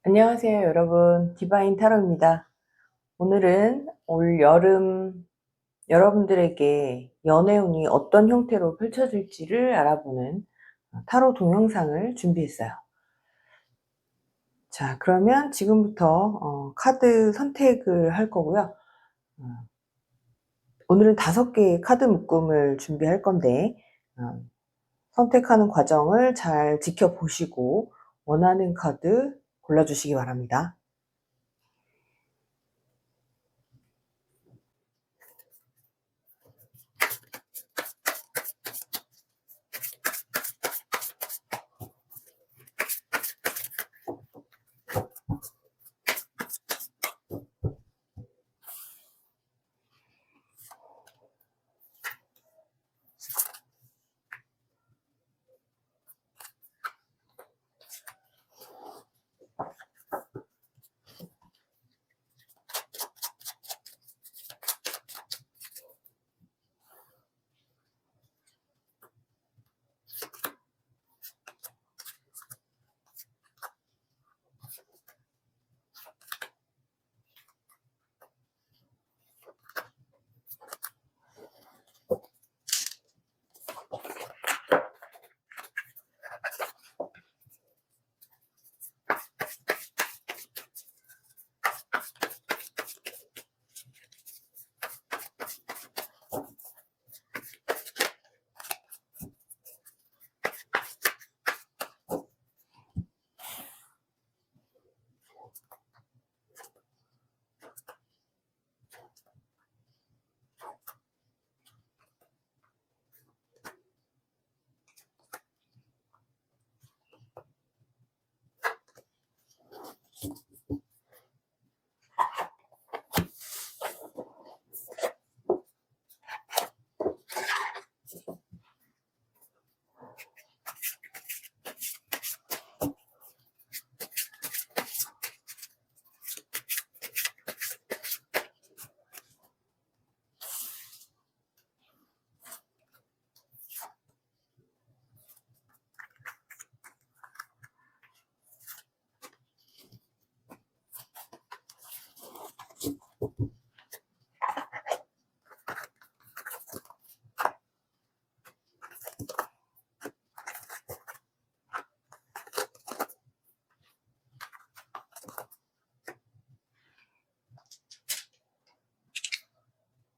안녕하세요, 여러분. 디바인 타로입니다. 오늘은 올 여름 여러분들에게 연애운이 어떤 형태로 펼쳐질지를 알아보는 타로 동영상을 준비했어요. 자, 그러면 지금부터 카드 선택을 할 거고요. 어, 오늘은 5개의 카드 묶음을 준비할 건데 선택하는 과정을 잘 지켜보시고 원하는 카드 골라주시기 바랍니다.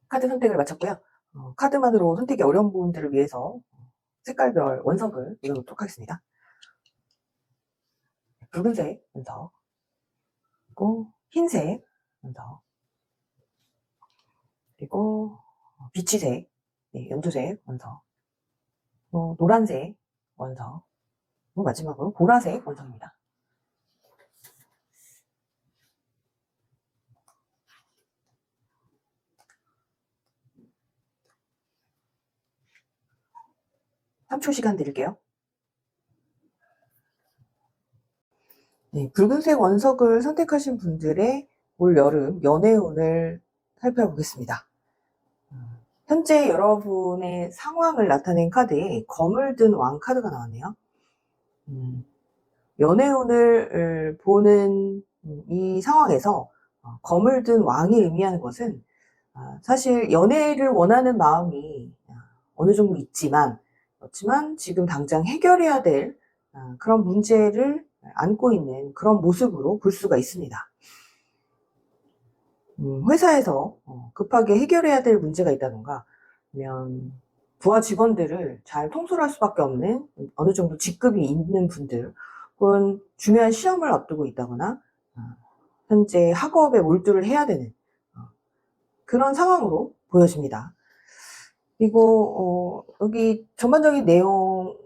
카드 선택을 마쳤고요. 카드만으로 선택이 어려운 부분들을 위해서 색깔별 원석을 넣어놓도록 하겠습니다. 붉은색 원석, 그리고 흰색 원석, 그리고 비치색, 연두색 원석, 노란색 원석, 그리고 마지막으로 보라색 원석입니다. 삼 초 시간 드릴게요. 네, 붉은색 원석을 선택하신 분들의 올 여름 연애운을 살펴보겠습니다. 현재 여러분의 상황을 나타낸 카드에 검을 든 왕 카드가 나왔네요. 연애운을 보는 이 상황에서 검을 든 왕이 의미하는 것은 사실 연애를 원하는 마음이 어느 정도 있지만 그렇지만 지금 당장 해결해야 될 그런 문제를 안고 있는 그런 모습으로 볼 수가 있습니다. 회사에서 급하게 해결해야 될 문제가 있다던가 아니면 부하 직원들을 잘 통솔할 수밖에 없는 어느 정도 직급이 있는 분들 혹은 중요한 시험을 앞두고 있다거나 현재 학업에 몰두를 해야 되는 그런 상황으로 보여집니다. 그리고 여기 전반적인 내용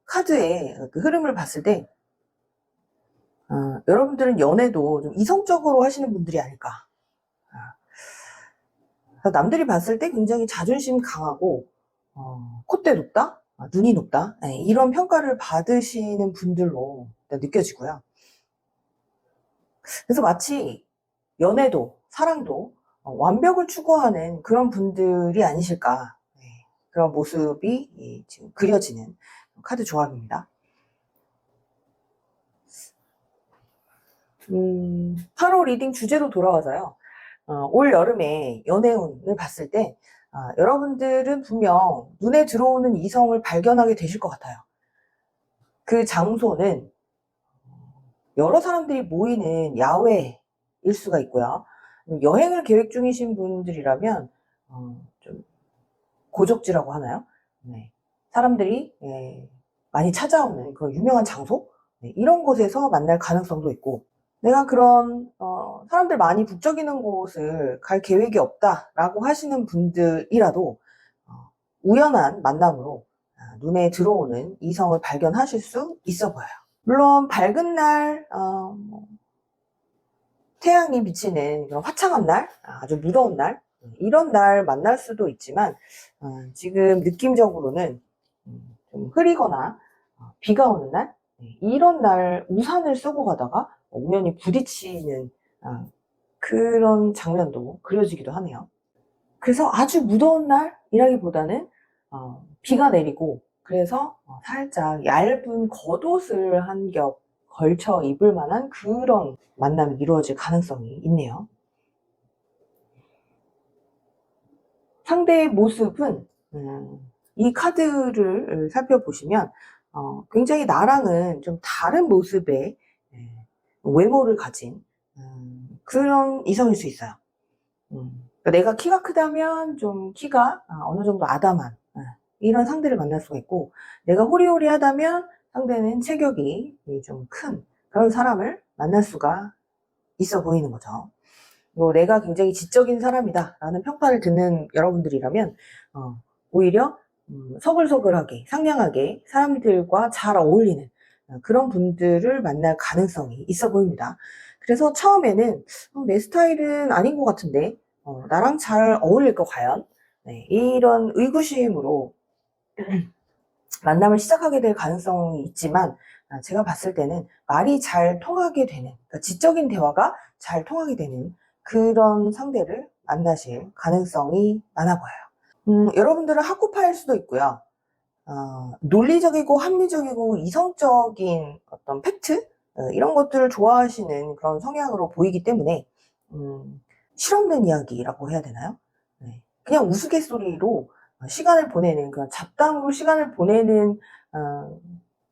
카드의 그 흐름을 봤을 때 여러분들은 연애도 좀 이성적으로 하시는 분들이 아닐까. 남들이 봤을 때 굉장히 자존심 강하고 콧대 높다, 눈이 높다, 이런 평가를 받으시는 분들로 느껴지고요. 그래서 마치 연애도 사랑도 완벽을 추구하는 그런 분들이 아니실까, 그런 모습이 지금 그려지는 카드 조합입니다. 타로 리딩 주제로 돌아와서요. 올 여름에 연애운을 봤을 때 여러분들은 분명 눈에 들어오는 이성을 발견하게 되실 것 같아요. 그 장소는 여러 사람들이 모이는 야외일 수가 있고요. 여행을 계획 중이신 분들이라면 좀 고적지라고 하나요? 네. 사람들이 많이 찾아오는 그런 유명한 장소? 네, 이런 곳에서 만날 가능성도 있고, 내가 그런 사람들 많이 북적이는 곳을 갈 계획이 없다라고 하시는 분들이라도 우연한 만남으로 눈에 들어오는 이성을 발견하실 수 있어 보여요. 물론 밝은 날, 태양이 비치는 그런 화창한 날, 아주 무더운 날, 이런 날 만날 수도 있지만 지금 느낌적으로는 좀 흐리거나 비가 오는 날, 이런 날 우산을 쓰고 가다가 우연히 부딪히는 그런 장면도 그려지기도 하네요. 그래서 아주 무더운 날이라기보다는 비가 내리고, 그래서 살짝 얇은 겉옷을 한 겹 걸쳐 입을 만한 그런 만남이 이루어질 가능성이 있네요. 상대의 모습은 이 카드를 살펴보시면 굉장히 나랑은 좀 다른 모습의 외모를 가진 그런 이성일 수 있어요. 그러니까 내가 키가 크다면 좀 키가 어느 정도 아담한 이런 상대를 만날 수가 있고, 내가 호리호리하다면 상대는 체격이 좀 큰 그런 사람을 만날 수가 있어 보이는 거죠. 내가 굉장히 지적인 사람이다 라는 평가를 듣는 여러분들이라면 오히려 서글서글하게 상냥하게 사람들과 잘 어울리는 그런 분들을 만날 가능성이 있어 보입니다. 그래서 처음에는 내 스타일은 아닌 것 같은데 나랑 잘 어울릴까 과연? 네, 이런 의구심으로 만남을 시작하게 될 가능성이 있지만, 제가 봤을 때는 말이 잘 통하게 되는, 그러니까 지적인 대화가 잘 통하게 되는 그런 상대를 만나실 가능성이 많아 보여요. 여러분들은 학구파일 수도 있고요. 논리적이고 합리적이고 이성적인 어떤 팩트? 이런 것들을 좋아하시는 그런 성향으로 보이기 때문에 실없는 이야기라고 해야 되나요? 네. 그냥 우스갯소리로 시간을 보내는, 그런 잡담으로 시간을 보내는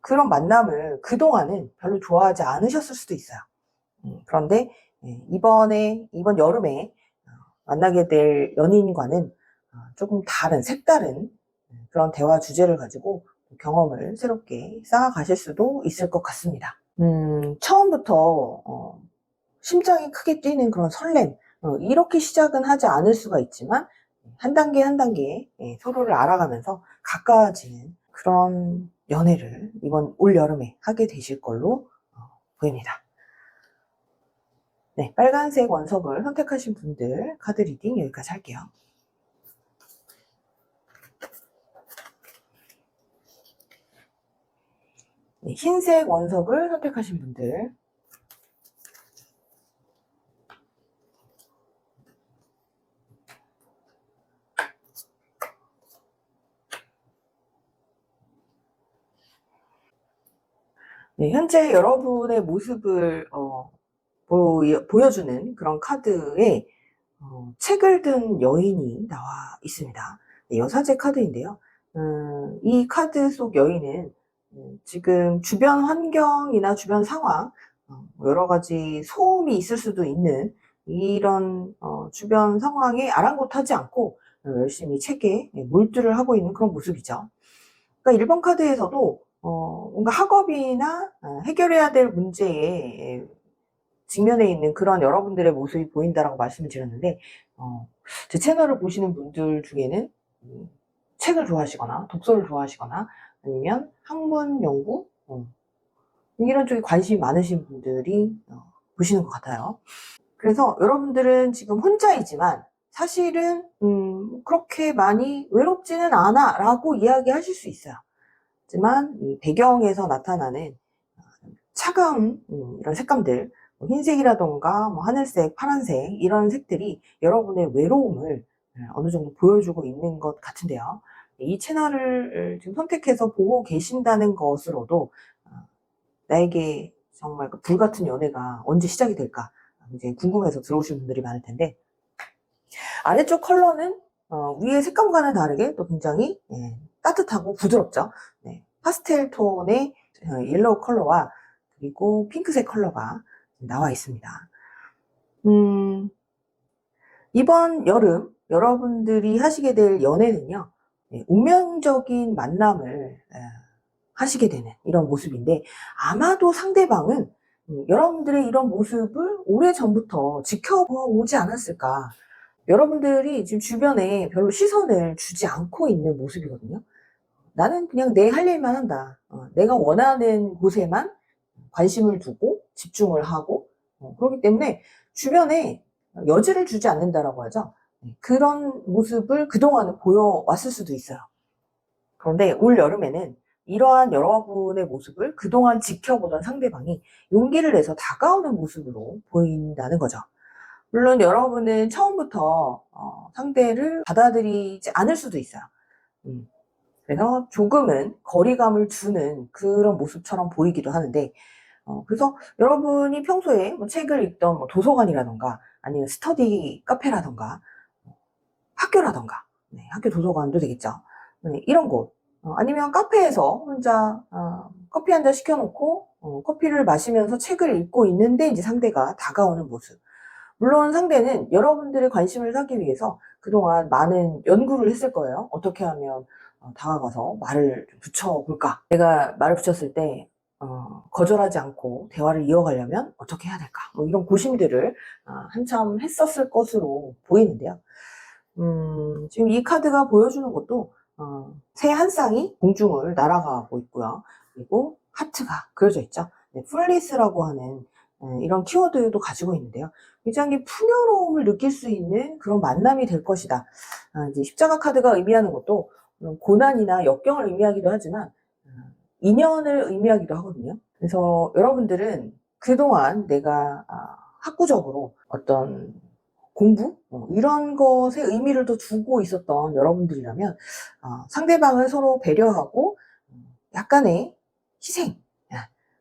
그런 만남을 그동안은 별로 좋아하지 않으셨을 수도 있어요. 그런데 이번 여름에 만나게 될 연인과는 조금 다른, 색다른 그런 대화 주제를 가지고 경험을 새롭게 쌓아가실 수도 있을 것 같습니다. 처음부터 심장이 크게 뛰는 그런 설렘, 이렇게 시작은 하지 않을 수가 있지만 한 단계 한 단계 서로를 알아가면서 가까워지는 그런 연애를 이번 올 여름에 하게 되실 걸로 보입니다. 네, 빨간색 원석을 선택하신 분들 카드 리딩 여기까지 할게요. 네, 흰색 원석을 선택하신 분들, 네, 현재 여러분의 모습을 보여주는 그런 카드에 책을 든 여인이 나와 있습니다. 네, 여사제 카드인데요. 이 카드 속 여인은 지금 주변 환경이나 주변 상황, 여러 가지 소음이 있을 수도 있는 이런 주변 상황에 아랑곳하지 않고 열심히 책에 몰두를 하고 있는 그런 모습이죠. 그러니까 1번 카드에서도 뭔가 학업이나 해결해야 될 문제에 직면해 있는 그런 여러분들의 모습이 보인다라고 말씀을 드렸는데, 제 채널을 보시는 분들 중에는 책을 좋아하시거나 독서를 좋아하시거나 아니면 학문 연구 이런 쪽에 관심이 많으신 분들이 보시는 것 같아요. 그래서 여러분들은 지금 혼자이지만 사실은 그렇게 많이 외롭지는 않아 라고 이야기하실 수 있어요. 하지만 이 배경에서 나타나는 차가운 이런 색감들, 흰색이라던가 하늘색, 파란색 이런 색들이 여러분의 외로움을 어느 정도 보여주고 있는 것 같은데요. 이 채널을 지금 선택해서 보고 계신다는 것으로도 나에게 정말 그 불같은 연애가 언제 시작이 될까 이제 궁금해서 들어오신 분들이 많을 텐데, 아래쪽 컬러는 위의 색감과는 다르게 또 굉장히 따뜻하고 부드럽죠. 네, 파스텔 톤의 옐로우 컬러와 그리고 핑크색 컬러가 나와 있습니다. 이번 여름 여러분들이 하시게 될 연애는요, 운명적인 만남을 하시게 되는 이런 모습인데, 아마도 상대방은 여러분들의 이런 모습을 오래전부터 지켜보지 않았을까. 여러분들이 지금 주변에 별로 시선을 주지 않고 있는 모습이거든요. 나는 그냥 내 할 일만 한다. 내가 원하는 곳에만 관심을 두고 집중을 하고, 그렇기 때문에 주변에 여지를 주지 않는다라고 하죠. 그런 모습을 그동안은 보여왔을 수도 있어요. 그런데 올 여름에는 이러한 여러분의 모습을 그동안 지켜보던 상대방이 용기를 내서 다가오는 모습으로 보인다는 거죠. 물론 여러분은 처음부터 상대를 받아들이지 않을 수도 있어요. 그래서 조금은 거리감을 두는 그런 모습처럼 보이기도 하는데, 그래서 여러분이 평소에 뭐 책을 읽던 뭐 도서관이라던가 아니면 스터디 카페라던가 학교라던가, 학교 도서관도 되겠죠. 이런 곳, 아니면 카페에서 혼자 커피 한 잔 시켜놓고 커피를 마시면서 책을 읽고 있는데 이제 상대가 다가오는 모습. 물론 상대는 여러분들의 관심을 사기 위해서 그동안 많은 연구를 했을 거예요. 어떻게 하면 다가가서 말을 좀 붙여볼까? 내가 말을 붙였을 때 거절하지 않고 대화를 이어가려면 어떻게 해야 될까? 뭐 이런 고심들을 한참 했었을 것으로 보이는데요. 지금 이 카드가 보여주는 것도 새 한 쌍이 공중을 날아가고 있고요. 그리고 하트가 그려져 있죠. 플리스라고 하는 이런 키워드도 가지고 있는데요. 굉장히 풍요로움을 느낄 수 있는 그런 만남이 될 것이다. 이제 십자가 카드가 의미하는 것도 고난이나 역경을 의미하기도 하지만 인연을 의미하기도 하거든요. 그래서 여러분들은 그동안 내가 학구적으로 어떤 공부? 이런 것에 의미를 더 두고 있었던 여러분들이라면 상대방을 서로 배려하고 약간의 희생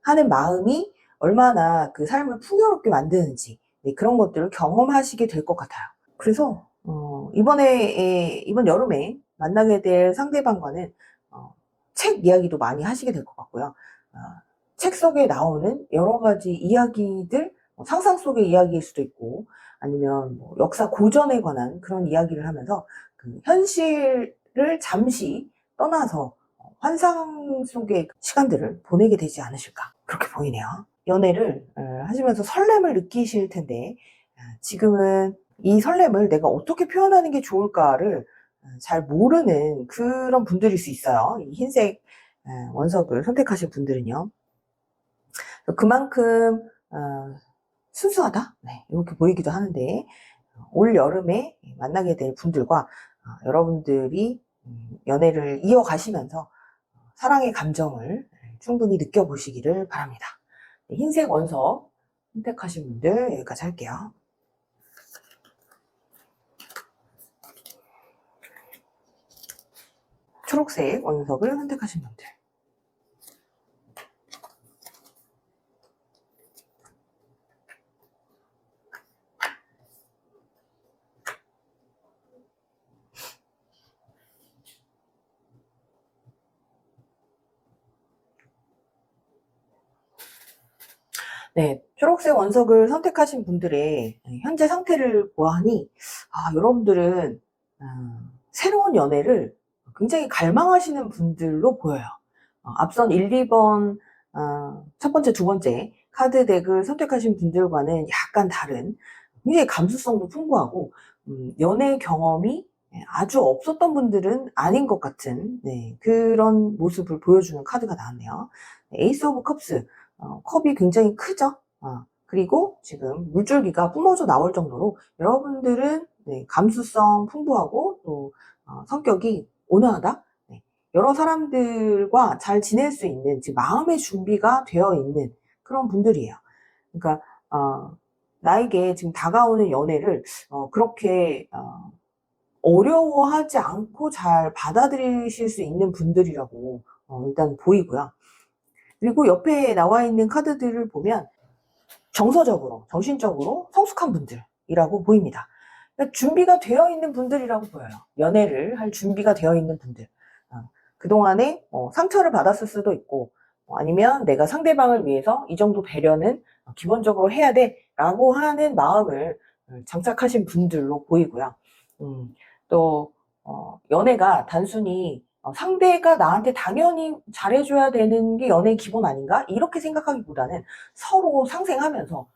하는 마음이 얼마나 그 삶을 풍요롭게 만드는지, 그런 것들을 경험하시게 될 것 같아요. 그래서 이번 여름에 만나게 될 상대방과는 책 이야기도 많이 하시게 될 것 같고요. 책 속에 나오는 여러 가지 이야기들, 상상 속의 이야기일 수도 있고 아니면 뭐 역사 고전에 관한 그런 이야기를 하면서 그 현실을 잠시 떠나서 환상 속의 시간들을 보내게 되지 않으실까, 그렇게 보이네요. 연애를 하시면서 설렘을 느끼실 텐데, 지금은 이 설렘을 내가 어떻게 표현하는 게 좋을까를 잘 모르는 그런 분들일 수 있어요. 이 흰색 원석을 선택하신 분들은요. 그만큼 순수하다? 이렇게 보이기도 하는데, 올 여름에 만나게 될 분들과 여러분들이 연애를 이어가시면서 사랑의 감정을 충분히 느껴보시기를 바랍니다. 흰색 원석 선택하신 분들 여기까지 할게요. 초록색 원석을 선택하신 분들. 네, 초록색 원석을 선택하신 분들의 현재 상태를 보아하니, 여러분들은 새로운 연애를 굉장히 갈망하시는 분들로 보여요. 앞선 1, 2번 첫 번째, 두 번째 카드 덱을 선택하신 분들과는 약간 다른, 굉장히 감수성도 풍부하고 연애 경험이 아주 없었던 분들은 아닌 것 같은 그런 모습을 보여주는 카드가 나왔네요. 에이스 오브 컵스, 컵이 굉장히 크죠. 그리고 지금 물줄기가 뿜어져 나올 정도로 여러분들은 감수성 풍부하고 또 성격이 온화하다. 여러 사람들과 잘 지낼 수 있는, 지금 마음의 준비가 되어 있는 그런 분들이에요. 그러니까 나에게 지금 다가오는 연애를 그렇게 어려워하지 않고 잘 받아들이실 수 있는 분들이라고 일단 보이고요. 그리고 옆에 나와 있는 카드들을 보면 정서적으로, 정신적으로 성숙한 분들이라고 보입니다. 그러니까 준비가 되어 있는 분들이라고 보여요. 연애를 할 준비가 되어 있는 분들. 그동안에 상처를 받았을 수도 있고, 아니면 내가 상대방을 위해서 이 정도 배려는 기본적으로 해야 돼 라고 하는 마음을 장착하신 분들로 보이고요. 또 연애가 단순히 상대가 나한테 당연히 잘해줘야 되는 게 연애의 기본 아닌가? 이렇게 생각하기보다는 서로 상생하면서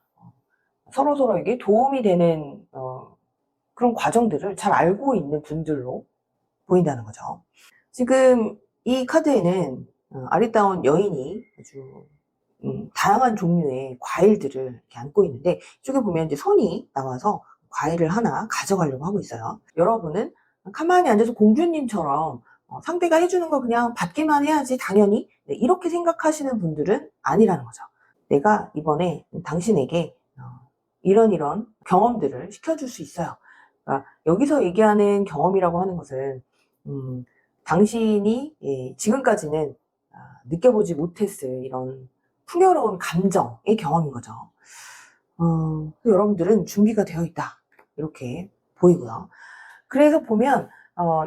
서로서로에게 도움이 되는 그런 과정들을 잘 알고 있는 분들로 보인다는 거죠. 지금 이 카드에는 아리따운 여인이 아주 다양한 종류의 과일들을 이렇게 안고 있는데, 이쪽에 보면 이제 손이 나와서 과일을 하나 가져가려고 하고 있어요. 여러분은 가만히 앉아서 공주님처럼 상대가 해주는 거 그냥 받기만 해야지 당연히, 네, 이렇게 생각하시는 분들은 아니라는 거죠. 내가 이번에 당신에게 이런 경험들을 시켜줄 수 있어요. 그러니까 여기서 얘기하는 경험이라고 하는 것은 당신이 지금까지는 느껴보지 못했을 이런 풍요로운 감정의 경험인 거죠. 여러분들은 준비가 되어 있다, 이렇게 보이고요. 그래서 보면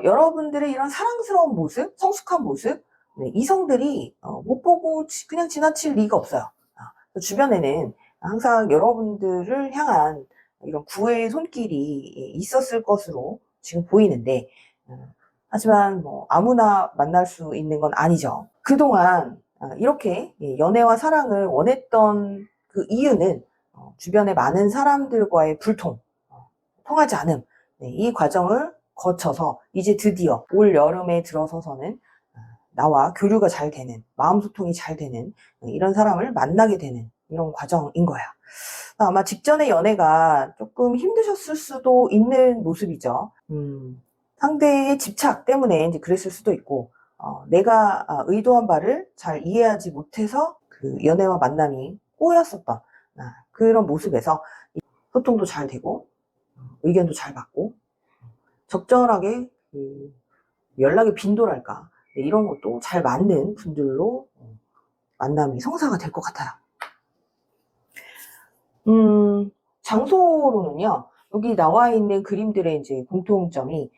여러분들의 이런 사랑스러운 모습, 성숙한 모습, 네, 이성들이 못 보고 그냥 지나칠 리가 없어요. 주변에는 항상 여러분들을 향한 이런 구애의 손길이 있었을 것으로 지금 보이는데, 하지만 뭐 아무나 만날 수 있는 건 아니죠. 그동안 이렇게 연애와 사랑을 원했던 그 이유는 주변에 많은 사람들과의 불통, 통하지 않음, 네, 이 과정을 거쳐서 이제 드디어 올 여름에 들어서서는 나와 교류가 잘 되는, 마음 소통이 잘 되는 이런 사람을 만나게 되는 이런 과정인 거야. 아마 직전의 연애가 조금 힘드셨을 수도 있는 모습이죠. 상대의 집착 때문에 이제 그랬을 수도 있고, 내가 의도한 바를 잘 이해하지 못해서 그 연애와 만남이 꼬였었던 그런 모습에서 소통도 잘 되고, 의견도 잘 받고, 적절하게 그 연락의 빈도랄까, 네, 이런 것도 잘 맞는 분들로 만남이 성사가 될 것 같아요. 장소로는요, 여기 나와 있는 그림들의 이제 공통점이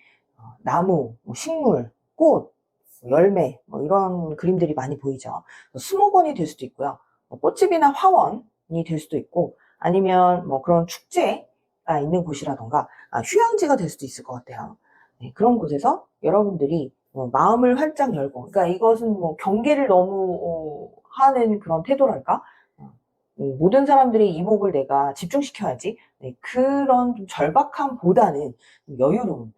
나무, 식물, 꽃, 열매, 이런 그림들이 많이 보이죠. 수목원이 될 수도 있고요. 꽃집이나 화원이 될 수도 있고, 아니면 그런 축제가 있는 곳이라던가, 휴양지가 될 수도 있을 것 같아요. 네, 그런 곳에서 여러분들이 마음을 활짝 열고, 그러니까 이것은 경계를 너무 하는 그런 태도랄까? 모든 사람들의 이목을 내가 집중시켜야지. 네, 그런 좀 절박함보다는 여유로운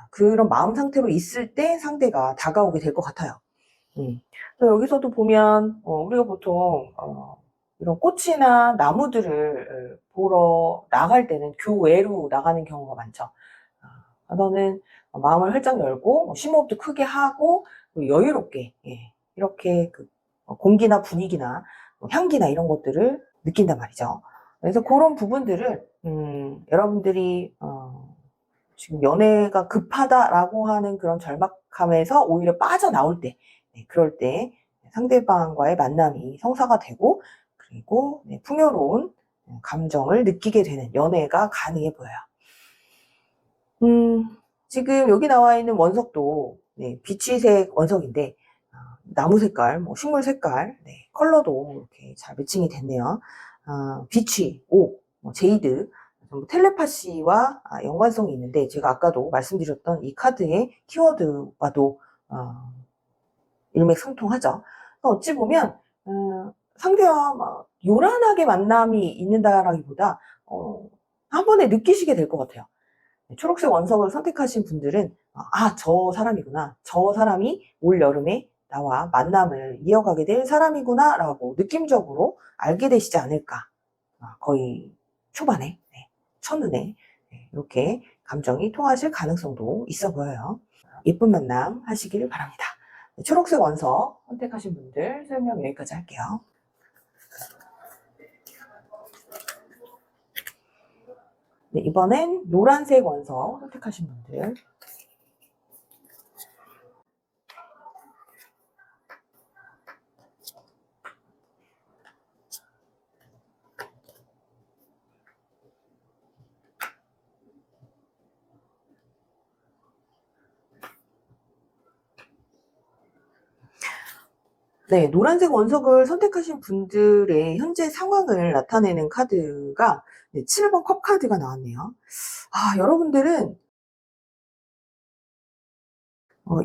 그런 마음 상태로 있을 때 상대가 다가오게 될 것 같아요. 그래서 여기서도 보면 우리가 보통 이런 꽃이나 나무들을 보러 나갈 때는 교외로 나가는 경우가 많죠. 저는 마음을 활짝 열고 심호흡도 크게 하고 여유롭게, 이렇게 그 공기나 분위기나 향기나 이런 것들을 느낀단 말이죠. 그래서 그런 부분들을 여러분들이 지금 연애가 급하다라고 하는 그런 절박함에서 오히려 빠져나올 때, 네, 그럴 때 상대방과의 만남이 성사가 되고, 그리고 풍요로운 감정을 느끼게 되는 연애가 가능해 보여요. 지금 여기 나와 있는 원석도 비치색 원석인데, 나무 색깔, 식물 색깔, 컬러도 이렇게 잘 매칭이 됐네요. 비치, 옥, 제이드, 텔레파시와 연관성이 있는데, 제가 아까도 말씀드렸던 이 카드의 키워드와도 일맥상통하죠. 어찌 보면 상대와 막 요란하게 만남이 있는다라기보다 한 번에 느끼시게 될 것 같아요. 초록색 원석을 선택하신 분들은 저 사람이구나, 저 사람이 올 여름에 나와 만남을 이어가게 될 사람이구나 라고 느낌적으로 알게 되시지 않을까. 거의 초반에, 첫눈에 이렇게 감정이 통하실 가능성도 있어 보여요. 예쁜 만남 하시길 바랍니다. 초록색 원석 선택하신 분들 설명 여기까지 할게요. 네, 이번엔 노란색 원석 선택하신 분들. 네, 노란색 원석을 선택하신 분들의 현재 상황을 나타내는 카드가 7번 컵 카드가 나왔네요. 여러분들은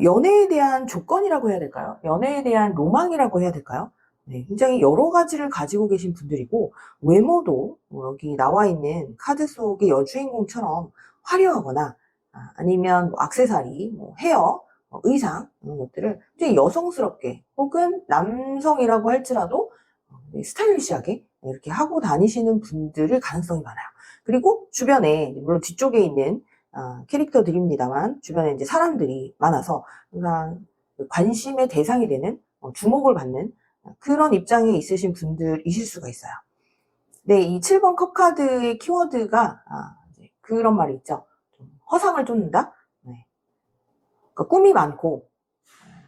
연애에 대한 조건이라고 해야 될까요? 연애에 대한 로망이라고 해야 될까요? 네, 굉장히 여러 가지를 가지고 계신 분들이고, 외모도 여기 나와 있는 카드 속의 여주인공처럼 화려하거나, 아니면 뭐 액세서리, 뭐 헤어, 의상, 이런 것들을 굉장히 여성스럽게, 혹은 남성이라고 할지라도 스타일리시하게 이렇게 하고 다니시는 분들의 가능성이 많아요. 그리고 주변에, 물론 뒤쪽에 있는 캐릭터들입니다만, 주변에 이제 사람들이 많아서 그냥 관심의 대상이 되는, 주목을 받는 그런 입장에 있으신 분들이실 수가 있어요. 네, 이 7번 컵 카드의 키워드가 이제 그런 말이 있죠. 좀 허상을 쫓는다. 네. 그러니까 꿈이 많고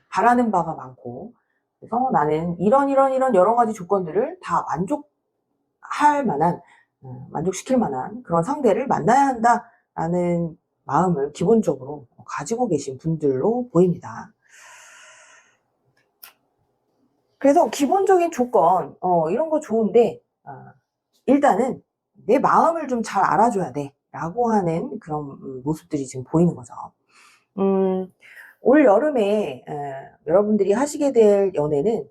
바라는 바가 많고, 그래서 나는 이런 여러 가지 조건들을 다 만족할 만한, 만족시킬 만한 그런 상대를 만나야 한다라는 마음을 기본적으로 가지고 계신 분들로 보입니다. 그래서 기본적인 조건, 이런 거 좋은데, 일단은 내 마음을 좀 잘 알아줘야 돼. 라고 하는 그런 모습들이 지금 보이는 거죠. 올 여름에 여러분들이 하시게 될 연애는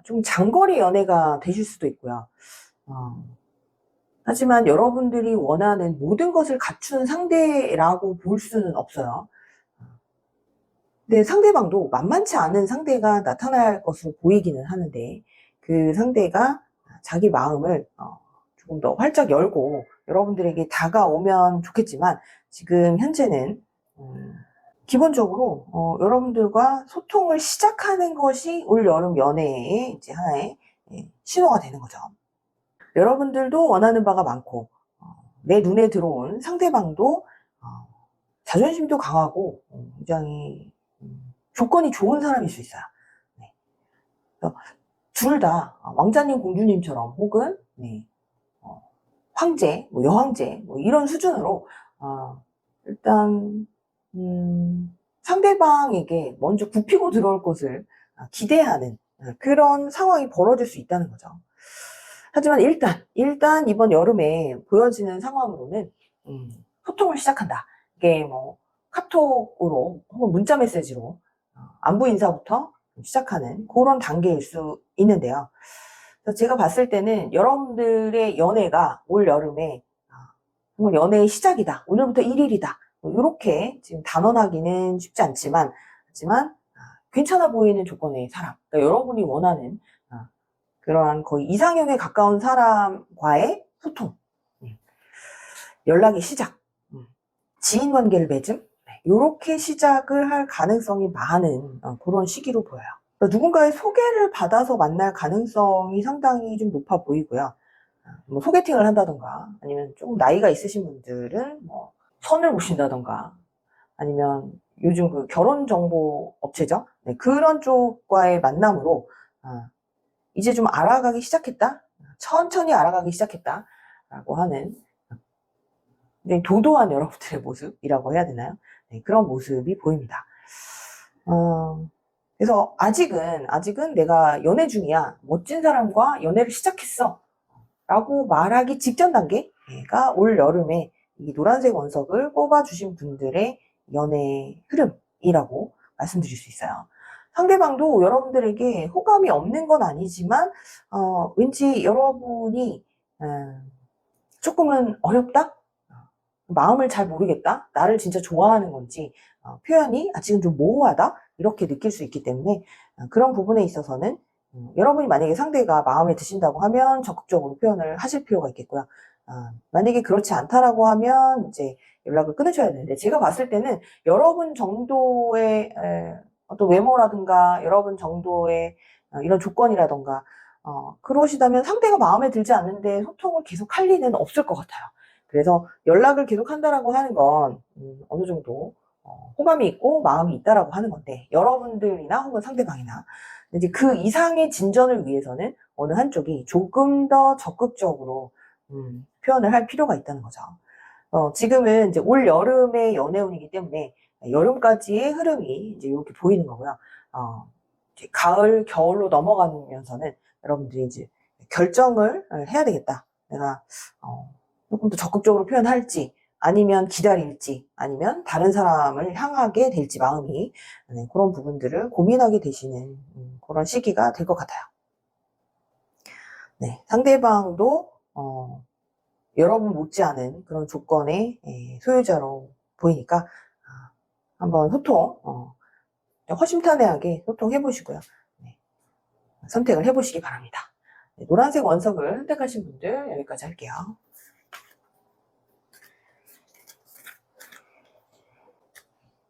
좀 장거리 연애가 되실 수도 있고요. 하지만 여러분들이 원하는 모든 것을 갖춘 상대라고 볼 수는 없어요. 근데 상대방도 만만치 않은 상대가 나타날 것으로 보이기는 하는데, 그 상대가 자기 마음을 조금 더 활짝 열고 여러분들에게 다가오면 좋겠지만, 지금 현재는 기본적으로 여러분들과 소통을 시작하는 것이 올 여름 연애의 이제 하나의 신호가 되는 거죠. 여러분들도 원하는 바가 많고, 내 눈에 들어온 상대방도 자존심도 강하고 굉장히 조건이 좋은 사람일 수 있어요. 네. 둘 다 왕자님 공주님처럼, 혹은 황제, 뭐 여황제, 뭐 이런 수준으로 일단 상대방에게 먼저 굽히고 들어올 것을 기대하는 그런 상황이 벌어질 수 있다는 거죠. 하지만 일단 이번 여름에 보여지는 상황으로는 소통을 시작한다. 이게 뭐 카톡으로 혹은 문자 메시지로 안부 인사부터 시작하는 그런 단계일 수 있는데요. 그래서 제가 봤을 때는 여러분들의 연애가 올 여름에 정말 연애의 시작이다. 오늘부터 1일이다. 이렇게 지금 단언하기는 쉽지 않지만, 하지만 괜찮아 보이는 조건의 사람, 그러니까 여러분이 원하는 그러한 거의 이상형에 가까운 사람과의 소통, 연락의 시작, 지인 관계를 맺음, 이렇게 시작을 할 가능성이 많은 그런 시기로 보여요. 그러니까 누군가의 소개를 받아서 만날 가능성이 상당히 좀 높아 보이고요. 뭐 소개팅을 한다던가, 아니면 조금 나이가 있으신 분들은 뭐 선을 보신다던가, 아니면 요즘 그 결혼 정보 업체죠. 네, 그런 쪽과의 만남으로 이제 좀 알아가기 시작했다, 천천히 알아가기 시작했다라고 하는 굉장히 도도한 여러분들의 모습이라고 해야 되나요? 네, 그런 모습이 보입니다. 그래서 아직은 내가 연애 중이야, 멋진 사람과 연애를 시작했어 라고 말하기 직전 단계가 올 여름에 이 노란색 원석을 뽑아주신 분들의 연애 흐름이라고 말씀드릴 수 있어요. 상대방도 여러분들에게 호감이 없는 건 아니지만 왠지 여러분이 조금은 어렵다? 마음을 잘 모르겠다? 나를 진짜 좋아하는 건지 표현이 아직은 좀 모호하다? 이렇게 느낄 수 있기 때문에 그런 부분에 있어서는 여러분이 만약에 상대가 마음에 드신다고 하면 적극적으로 표현을 하실 필요가 있겠고요. 만약에 그렇지 않다라고 하면 이제 연락을 끊으셔야 되는데, 제가 봤을 때는 여러분 정도의 어떤 외모라든가 여러분 정도의 이런 조건이라든가 그러시다면 상대가 마음에 들지 않는데 소통을 계속 할 리는 없을 것 같아요. 그래서 연락을 계속 한다라고 하는 건 어느 정도 호감이 있고 마음이 있다라고 하는 건데, 여러분들이나 혹은 상대방이나 이제 그 이상의 진전을 위해서는 어느 한쪽이 조금 더 적극적으로 표현을 할 필요가 있다는 거죠. 지금은 이제 올 여름의 연애운이기 때문에 여름까지의 흐름이 이제 이렇게 보이는 거고요. 가을, 겨울로 넘어가면서는 여러분들이 이제 결정을 해야 되겠다. 내가 조금 더 적극적으로 표현할지, 아니면 기다릴지, 아니면 다른 사람을 향하게 될지 마음이, 네, 그런 부분들을 고민하게 되시는 그런 시기가 될 것 같아요. 네, 상대방도 여러분 못지않은 그런 조건의 소유자로 보이니까 한번 소통, 허심탄회하게 소통해 보시고요. 네, 선택을 해 보시기 바랍니다. 네, 노란색 원석을 선택하신 분들 여기까지 할게요.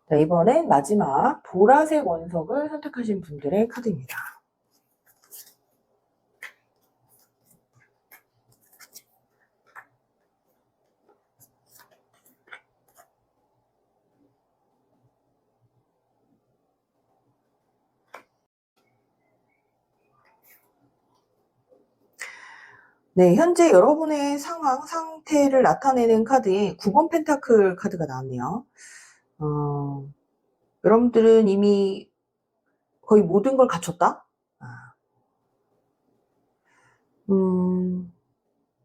자, 이번엔 마지막 보라색 원석을 선택하신 분들의 카드입니다. 네, 현재 여러분의 상황, 상태를 나타내는 카드에 9번 펜타클 카드가 나왔네요. 여러분들은 이미 거의 모든 걸 갖췄다?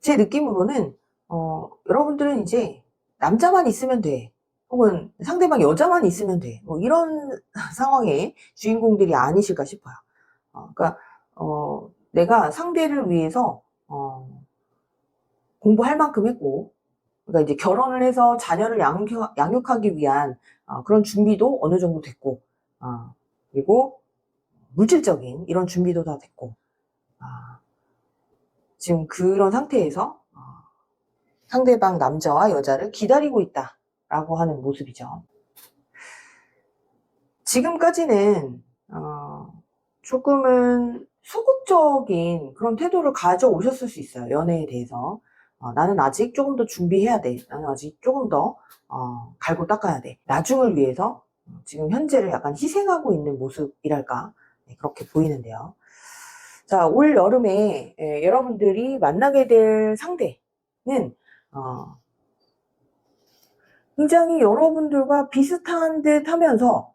제 느낌으로는, 여러분들은 이제 남자만 있으면 돼. 혹은 상대방 여자만 있으면 돼. 뭐 이런 상황의 주인공들이 아니실까 싶어요. 그러니까, 내가 상대를 위해서, 공부할 만큼 했고, 그러니까 이제 결혼을 해서 자녀를 양육하기 위한 그런 준비도 어느 정도 됐고, 그리고 물질적인 이런 준비도 다 됐고, 지금 그런 상태에서 상대방 남자와 여자를 기다리고 있다라고 하는 모습이죠. 지금까지는 조금은 소극적인 그런 태도를 가져오셨을 수 있어요. 연애에 대해서. 나는 아직 조금 더 준비해야 돼. 나는 아직 조금 더 갈고 닦아야 돼. 나중을 위해서 지금 현재를 약간 희생하고 있는 모습이랄까, 네, 그렇게 보이는데요. 자, 올 여름에 여러분들이 만나게 될 상대는 굉장히 여러분들과 비슷한 듯 하면서,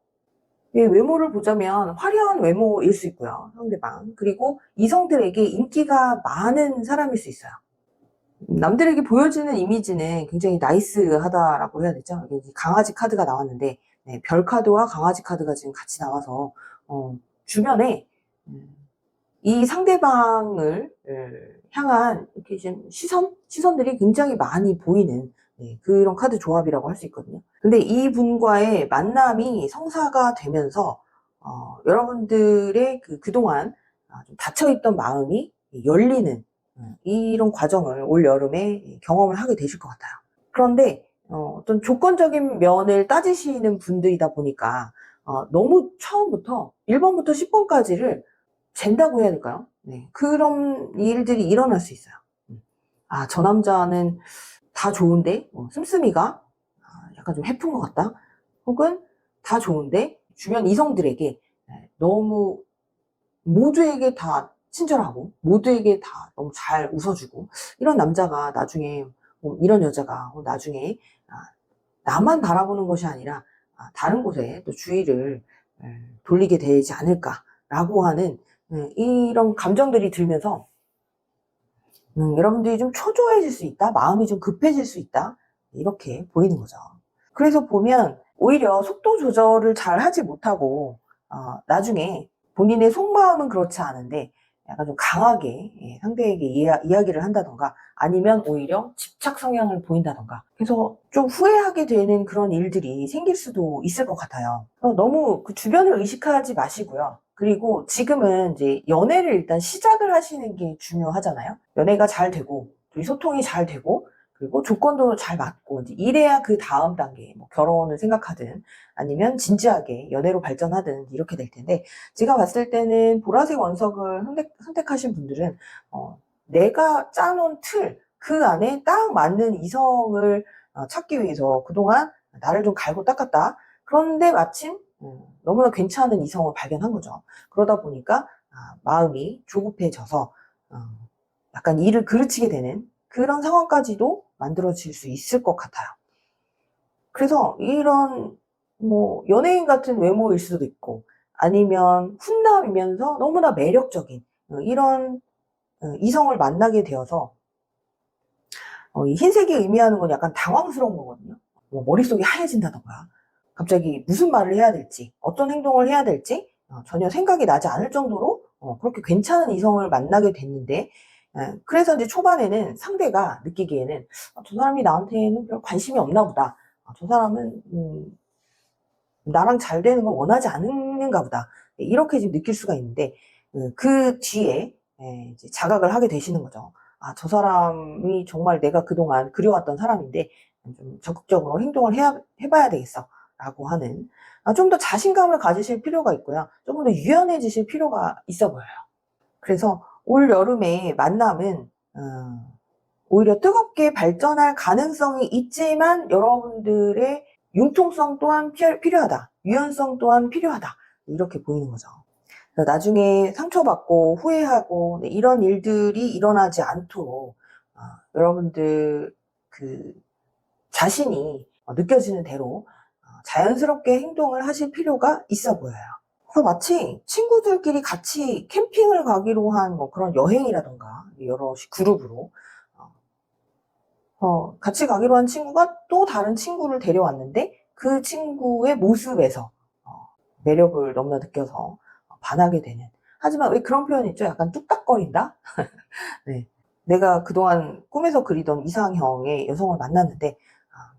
외모를 보자면 화려한 외모일 수 있고요, 상대방. 그리고 이성들에게 인기가 많은 사람일 수 있어요. 남들에게 보여지는 이미지는 굉장히 나이스하다라고 해야 되죠. 여기 강아지 카드가 나왔는데, 네, 별 카드와 강아지 카드가 지금 같이 나와서 주변에 이 상대방을 향한 이렇게 좀 시선들이 굉장히 많이 보이는, 네, 그런 카드 조합이라고 할 수 있거든요. 근데 이분과의 만남이 성사가 되면서 여러분들의 그동안 좀 닫혀있던 마음이 열리는 이런 과정을 올 여름에 경험을 하게 되실 것 같아요. 그런데 어떤 조건적인 면을 따지시는 분들이다 보니까 너무 처음부터 1번부터 10번까지를 잰다고 해야 될까요? 네, 그런 일들이 일어날 수 있어요. 저 남자는 다 좋은데 씀씀이가 약간 좀 해픈 것 같다. 혹은 다 좋은데 주변 이성들에게 너무 모두에게 다 친절하고 모두에게 다 너무 잘 웃어주고, 이런 남자가 나중에, 이런 여자가 나중에 나만 바라보는 것이 아니라 다른 곳에 또 주의를 돌리게 되지 않을까라고 하는 이런 감정들이 들면서 여러분들이 좀 초조해질 수 있다, 마음이 좀 급해질 수 있다, 이렇게 보이는 거죠. 그래서 보면 오히려 속도 조절을 잘 하지 못하고 나중에 본인의 속마음은 그렇지 않은데 약간 좀 강하게 상대에게 이야기를 한다던가, 아니면 오히려 집착 성향을 보인다던가, 그래서 좀 후회하게 되는 그런 일들이 생길 수도 있을 것 같아요. 너무 그 주변을 의식하지 마시고요. 그리고 지금은 이제 연애를 일단 시작을 하시는 게 중요하잖아요. 연애가 잘 되고, 소통이 잘 되고, 그리고 조건도 잘 맞고, 이제 이래야 그 다음 단계, 뭐 결혼을 생각하든 아니면 진지하게 연애로 발전하든 이렇게 될 텐데, 제가 봤을 때는 보라색 원석을 선택하신 분들은 내가 짜놓은 틀, 그 안에 딱 맞는 이성을 찾기 위해서 그동안 나를 좀 갈고 닦았다. 그런데 마침 너무나 괜찮은 이성을 발견한 거죠. 그러다 보니까 마음이 조급해져서 약간 일을 그르치게 되는 그런 상황까지도 만들어질 수 있을 것 같아요. 그래서 이런 뭐 연예인 같은 외모일 수도 있고, 아니면 훈남이면서 너무나 매력적인 이런 이성을 만나게 되어서 이 흰색이 의미하는 건 약간 당황스러운 거거든요. 뭐 머릿속이 하얘진다던가 갑자기 무슨 말을 해야 될지 어떤 행동을 해야 될지 전혀 생각이 나지 않을 정도로 그렇게 괜찮은 이성을 만나게 됐는데 그래서 이제 초반에는 상대가 느끼기에는 저 사람이 나한테는 별 관심이 없나 보다. 저 사람은 나랑 잘 되는 걸 원하지 않는가 보다. 이렇게 지금 느낄 수가 있는데 그 뒤에 이제 자각을 하게 되시는 거죠. 저 사람이 정말 내가 그동안 그려왔던 사람인데 좀 적극적으로 행동을 해봐야 되겠어. 라고 하는 좀 더 자신감을 가지실 필요가 있고요. 조금 더 유연해지실 필요가 있어 보여요. 그래서 올 여름의 만남은 오히려 뜨겁게 발전할 가능성이 있지만 여러분들의 융통성 또한 필요하다. 유연성 또한 필요하다. 이렇게 보이는 거죠. 나중에 상처받고 후회하고 이런 일들이 일어나지 않도록 여러분들 그 자신이 느껴지는 대로 자연스럽게 행동을 하실 필요가 있어 보여요. 그래서 마치 친구들끼리 같이 캠핑을 가기로 한 뭐 그런 여행이라던가 여러 그룹으로 같이 가기로 한 친구가 또 다른 친구를 데려왔는데 그 친구의 모습에서 매력을 너무나 느껴서 반하게 되는. 하지만 왜 그런 표현 있죠? 약간 뚝딱거린다? 네. 내가 그동안 꿈에서 그리던 이상형의 여성을 만났는데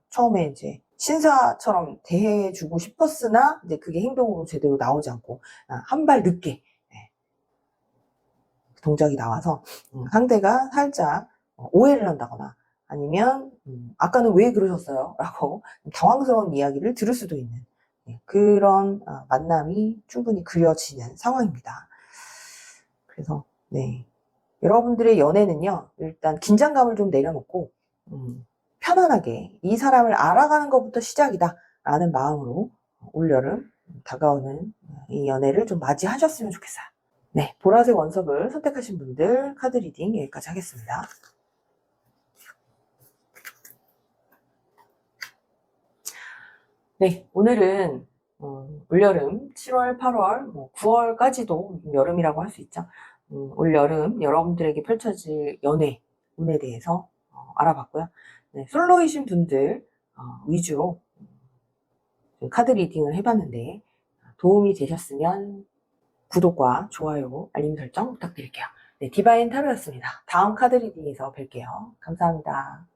처음에 이제 신사처럼 대해주고 싶었으나 이제 그게 행동으로 제대로 나오지 않고 한 발 늦게 동작이 나와서 상대가 살짝 오해를 한다거나 아니면 아까는 왜 그러셨어요? 라고 당황스러운 이야기를 들을 수도 있는 그런 만남이 충분히 그려지는 상황입니다. 그래서 네, 여러분들의 연애는요, 일단 긴장감을 좀 내려놓고 편안하게 이 사람을 알아가는 것부터 시작이다 라는 마음으로 올여름 다가오는 이 연애를 좀 맞이하셨으면 좋겠어요. 네, 보라색 원석을 선택하신 분들 카드 리딩 여기까지 하겠습니다. 네, 오늘은 올여름 7월, 8월, 9월까지도 여름이라고 할 수 있죠. 올여름 여러분들에게 펼쳐질 연애 운에 대해서 알아봤고요. 네, 솔로이신 분들 위주로 카드 리딩을 해봤는데 도움이 되셨으면 구독과 좋아요, 알림 설정 부탁드릴게요. 네, 디바인 타로였습니다. 다음 카드 리딩에서 뵐게요. 감사합니다.